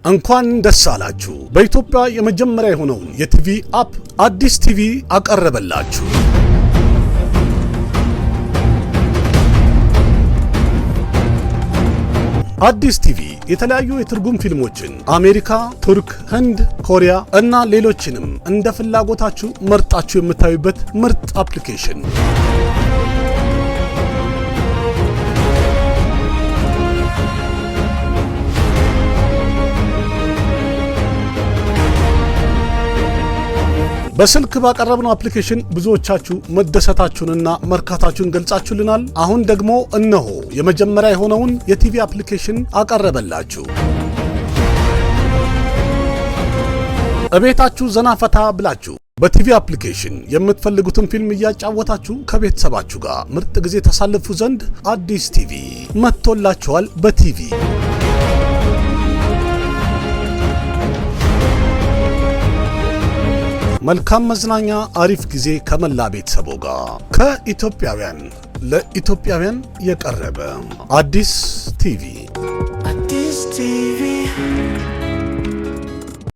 እንኳን ደስ አላችሁ! በኢትዮጵያ የመጀመሪያ የሆነውን የቲቪ አፕ አዲስ ቲቪ አቀረበላችሁ። አዲስ ቲቪ የተለያዩ የትርጉም ፊልሞችን አሜሪካ፣ ቱርክ፣ ህንድ፣ ኮሪያ እና ሌሎችንም እንደ ፍላጎታችሁ መርጣችሁ የምታዩበት ምርጥ አፕሊኬሽን። በስልክ ባቀረብነው አፕሊኬሽን ብዙዎቻችሁ መደሰታችሁንና መርካታችሁን ገልጻችሁልናል። አሁን ደግሞ እነሆ የመጀመሪያ የሆነውን የቲቪ አፕሊኬሽን አቀረበላችሁ። እቤታችሁ ዘና ፈታ ብላችሁ በቲቪ አፕሊኬሽን የምትፈልጉትን ፊልም እያጫወታችሁ ከቤተሰባችሁ ጋር ምርጥ ጊዜ ታሳልፉ ዘንድ አዲስ ቲቪ መጥቶላችኋል። በቲቪ መልካም መዝናኛ፣ አሪፍ ጊዜ ከመላ ቤተሰቦ ጋር ከኢትዮጵያውያን ለኢትዮጵያውያን የቀረበ አዲስ ቲቪ።